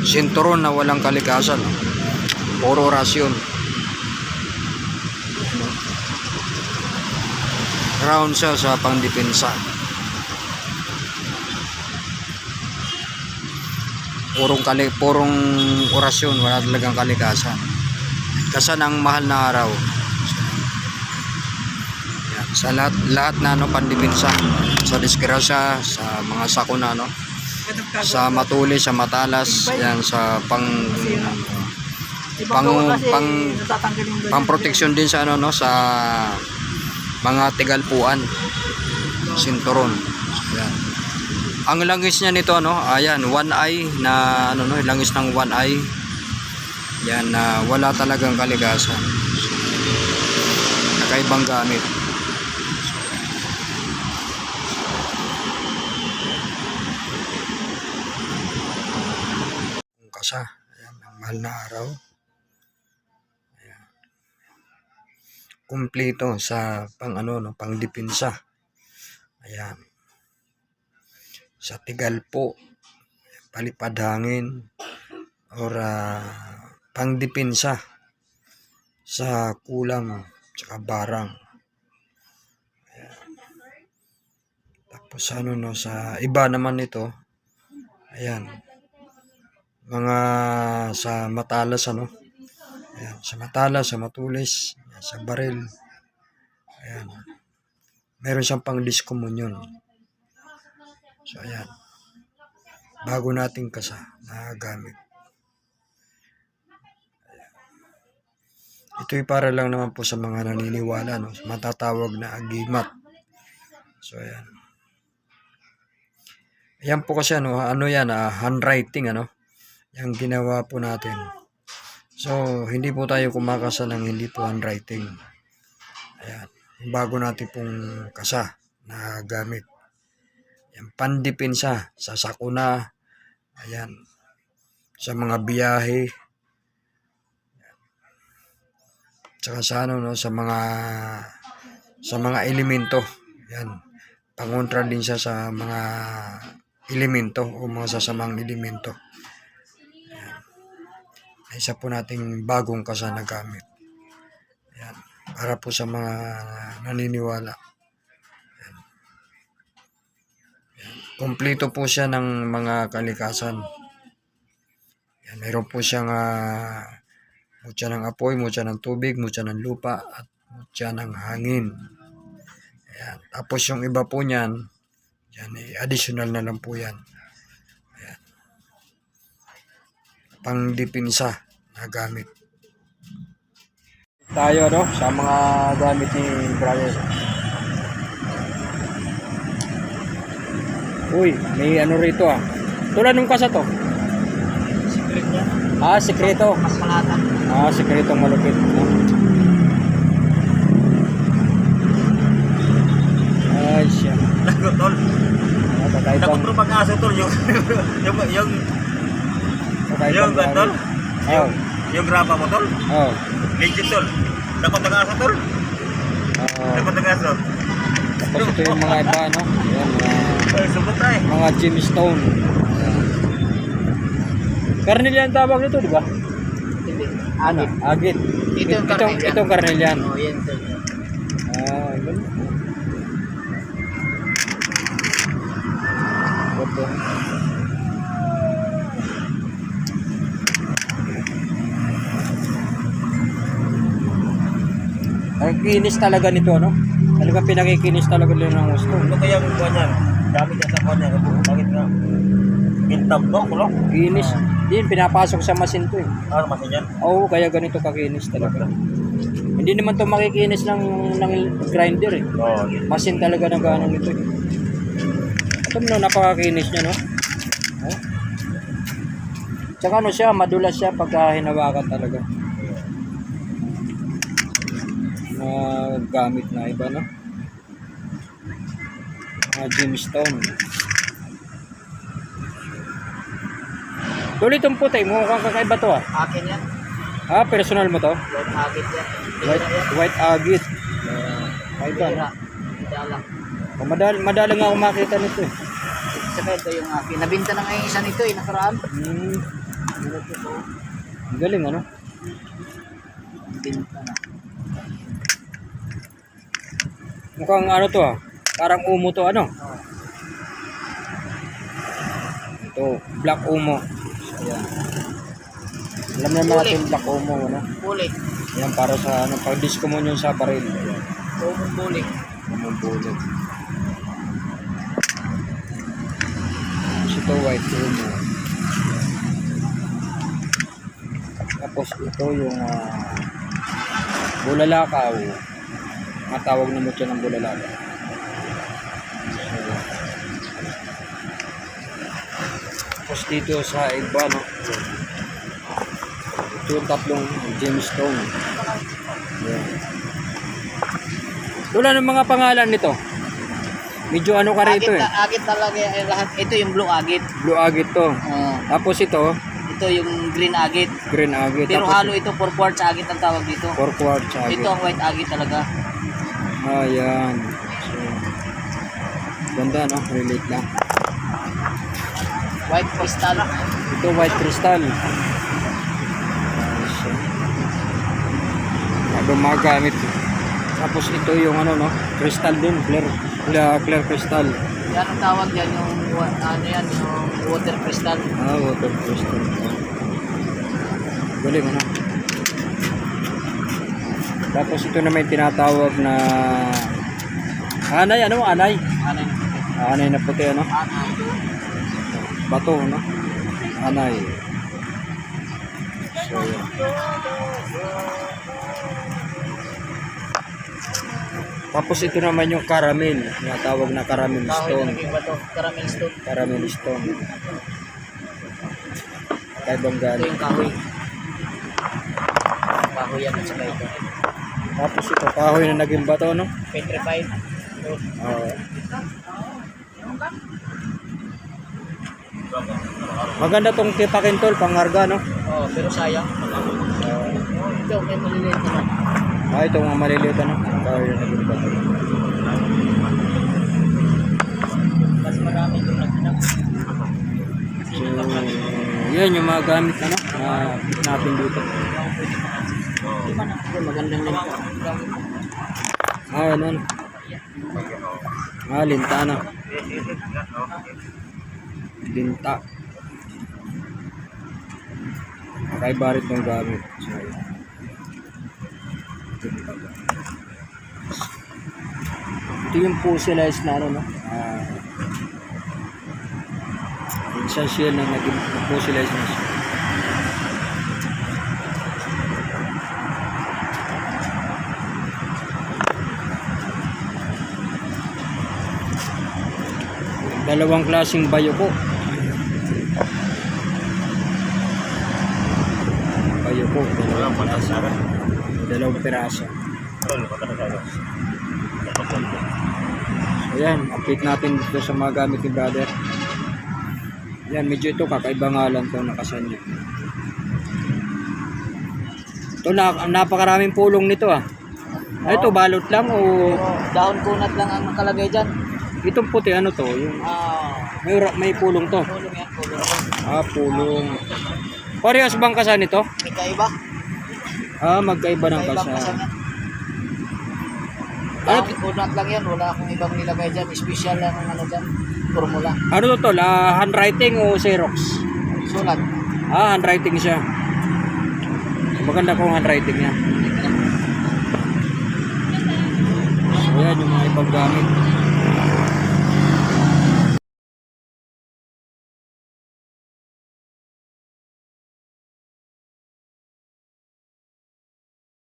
sinturon na walang kalikasan. Puro orasyon. Round siya sa pangdepensa. Purong orasyon, wala talagang kalikasan. Kasan ang mahal na araw. Yan, sa lahat na pandepensa, sa disgrasya, sa mga sakuna, sa matuli, sa matalas, yan, sa pang-proteksyon din sa sa mga tigalpuan, sinturon. Yan. Ang langis niya nito ayan, one eye na langis ng one eye. Yan na wala talagang kalikasan. Kakaibang gamit. Kasa, ayan, ang mahal na araw. Ayan. Kumpleto sa pangdepensa. Ayan. Sa tigalpo, palipad hangin, or pangdepensa sa kulang tsaka barang. Ayan. Tapos sa iba naman ito, ayan, mga sa matalas, ayan, sa matalas, sa matulis, ayan, sa baril. Ayan. Meron siyang pang diskomunyon. So ayan, bago nating kasa na gamit. Ayan. Ito'y para lang naman po sa mga naniniwala, matatawag na agimat. So ayan. Ayan po kasi yan, handwriting, yung ginawa po natin. So hindi po tayo kumakasa ng hindi po handwriting. Ayan, bago natin pong kasa na gamit. Yung pandepensa sa sakuna, ayan, sa mga biyahe, tsaka sa sa mga elemento. Yan, pangontra din siya sa mga elemento o mga sasamang elemento. Ayan. Isa po nating bagong kasa na gamit. Ayan, para po sa mga naniniwala. Kompleto po siya ng mga kalikasan. Yan, mayroon po siyang mutya ng apoy, mutya ng tubig, mutya ng lupa, at mutya ng hangin. Ayan. Tapos yung iba po niyan, additional na lang po yan. Ayan. Pangdepensa na gamit. Tayo sa mga gamit ni Brian. Uy, may rito Tulad nung kasa to. Secret yan. Sekreto. Mas malatan. Sekretong malupit. Ay, siya. Nago, tol. Kakaibang. Nago, pag-aso, tol. Yung tol. Yung graba mo, tol. Legit, tol. Nago, pag-aso, tol. Nago, pag-aso. Tapos ito yung mga iba, Yan, mga gemstone. Carnelian tawag nito, di ba? Hindi. Agit. Itong carnelian. Oh, yan, tol. Yun. Ito. Ang kinis talaga nito, Talaga pinakikinis talaga nila ng gusto. Ano kaya ang buwan yan? Dami ka sa buwan yan. Bakit nga? Pintab ko, kulong? Kinis. Din, pinapasok sa masin to . Ano masin yan? Oo, kaya ganito kakinis talaga. Hindi naman to makikinis ng grinder . Oo. Masin talaga ng gano'n nito . Ito napakakinis niya, Tsaka siya, madulas siya pagka hinawakan talaga. Gamit na iba, mga gemstone. Tuloy itong puti, mukhang kakaiba to . Akin yan. Personal mo to? White agit yan. White agit. Bira. Madali nga ako makita nito . Saka ito yung akin. Nabinta na ngayon isa nito nakaraan. Ang galing, ano? Mukhang ano to ah. Parang umo to, ano? Ito, black umo. Ayan. Alam naman natin black umo, ano? Bulik. Yan para sa ano, pag disco mo yun sa baril. Ayan. Umong bulik. Umong bullet. Ito white umo. Tapos ito yung bulalakaw. Matawag na mo siya ng bulalakaw. Tapos dito sa iba, no? Ito yung tatlong gemstone. Ayan. Wala ng mga pangalan nito. Medyo ano ka rito eh. Agit talaga yung lahat. Ito yung blue agit. Blue agate to. Oh. Tapos ito, Ito yung green agit. green agate. Pero Tapos halo ito 4 quartz agit ang tawag dito. 4 quartz agate. Ito ang white agit talaga. Ayan. So, ganda, no? Relate lang. White crystal. Ito white crystal. So, magamit. Tapos ito yung ano, no? Crystal din, clear crystal. Yan ang tawag yan yung ano yan, yung water crystal. Water crystal. Galing, ano? Tapos ito na may tinatawag na anay, ano? Anay. Ano yun? Anay na puti, ano? Ano? Bato, no? Anay. So, yan. Tapos ito naman yung caramel, tinatawag na caramel Kahoy na stone. naging bato. Caramel stone. Caramel stone. Kaibang Ito galing. yung kahoy. Kahoy yan at saka ito. Tapos ito, kahoy na naging bato, no? Petrified. Ito. Maganda tong tipakin tol, pangarga, no? Oh, pero sayang. Ito, may maliliit na. Ito mga maliliit, ano? Kahoy na naging bato. Mas marami yung nagtinap. So, yan yung mga gamit, ano? Natin dito. Ito, magandang lento. Ano? Linta na. Linta. Kaibarit ng gamit. So, ito yung fossilized na ano, no? Essential na naging fossilized na siya. Dalawang klaseng bayoko. Bayoko, dalawang klase. Dalawang piraso. Ayan, update natin dito sa mga gamit ni brother. Yan, medyo ito kakaibang ngalan to nakasan niya. Ito napakaraming pulong nito ah. Ito balot lang o Dahon kunat lang ang nakalagay dyan. itong puti ano to? Yung may pulong to. Pulong yan, pulong. Pulong. Parehas bang kasa nito? May kaiba. Magkaiba ng Kaibang kasa. kasa yan. Dahon kunat lang yan. Wala akong ibang nilagay dyan. Special lang ang ano dyan. Formula. Ano to tol? Handwriting o Xerox? Sulat. Handwriting siya. Maganda kong handwriting niya. So yan yung mga ibang gamit.